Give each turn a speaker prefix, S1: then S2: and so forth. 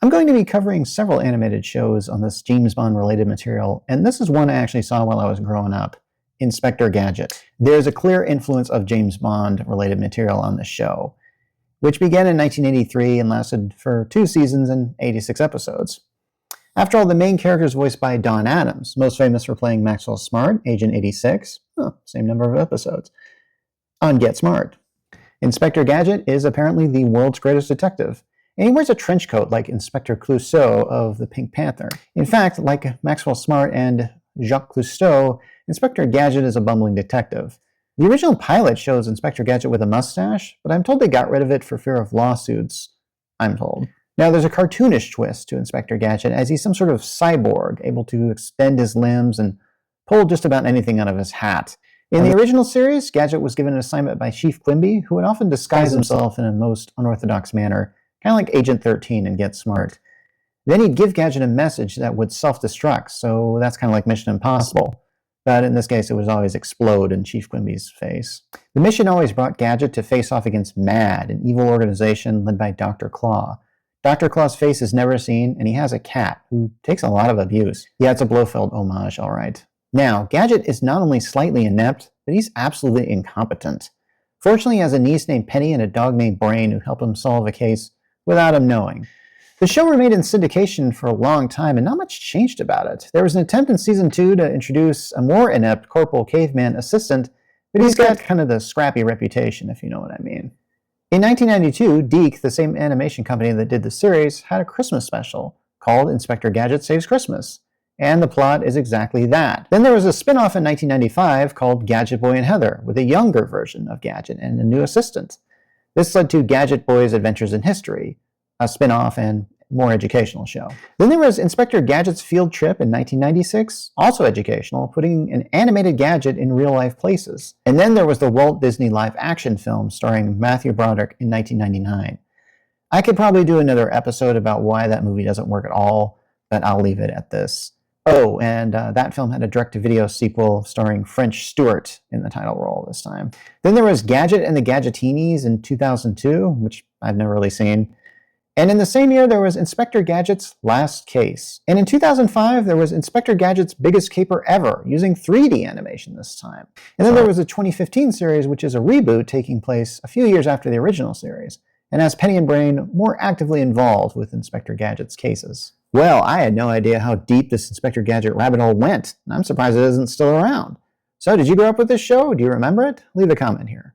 S1: I'm going to be covering several animated shows on this James Bond-related material, and this is one I actually saw while I was growing up, Inspector Gadget. There's a clear influence of James Bond-related material on this show, which began in 1983 and lasted for 2 seasons and 86 episodes. After all, the main character is voiced by Don Adams, most famous for playing Maxwell Smart, Agent 86, same number of episodes, on Get Smart. Inspector Gadget is apparently the world's greatest detective, and he wears a trench coat like Inspector Clouseau of the Pink Panther. In fact, like Maxwell Smart and Jacques Cousteau, Inspector Gadget is a bumbling detective. The original pilot shows Inspector Gadget with a mustache, but I'm told they got rid of it for fear of lawsuits, I'm told. Now, there's a cartoonish twist to Inspector Gadget, as he's some sort of cyborg, able to extend his limbs and pull just about anything out of his hat. In the original series, Gadget was given an assignment by Chief Quimby, who would often disguise himself in a most unorthodox manner, kind of like Agent 13 and Get Smart. Then he'd give Gadget a message that would self-destruct, so that's kind of like Mission Impossible. But in this case, it would always explode in Chief Quimby's face. The mission always brought Gadget to face off against MAD, an evil organization led by Dr. Claw. Dr. Claw's face is never seen, and he has a cat who takes a lot of abuse. Yeah, it's a Blofeld homage, all right. Now, Gadget is not only slightly inept, but he's absolutely incompetent. Fortunately, he has a niece named Penny and a dog named Brain who help him solve a case without him knowing. The show remained in syndication for a long time, and not much changed about it. There was an attempt in Season 2 to introduce a more inept Corporal Caveman assistant, but he's got kind of the scrappy reputation, if you know what I mean. In 1992, DiC, the same animation company that did the series, had a Christmas special called Inspector Gadget Saves Christmas. And the plot is exactly that. Then there was a spin-off in 1995 called Gadget Boy and Heather, with a younger version of Gadget and a new assistant. This led to Gadget Boy's Adventures in History, a spin-off and more educational show. Then there was Inspector Gadget's Field Trip in 1996, also educational, putting an animated Gadget in real-life places. And then there was the Walt Disney live-action film starring Matthew Broderick in 1999. I could probably do another episode about why that movie doesn't work at all, but I'll leave it at this. Oh, and that film had a direct-to-video sequel starring French Stewart in the title role this time. Then there was Gadget and the Gadgetinis in 2002, which I've never really seen. And in the same year, there was Inspector Gadget's Last Case. And in 2005, there was Inspector Gadget's Biggest Caper Ever, using 3D animation this time. And then there was the 2015 series, which is a reboot taking place a few years after the original series, and has Penny and Brain more actively involved with Inspector Gadget's cases. Well, I had no idea how deep this Inspector Gadget rabbit hole went, and I'm surprised it isn't still around. So, did you grow up with this show? Do you remember it? Leave a comment here.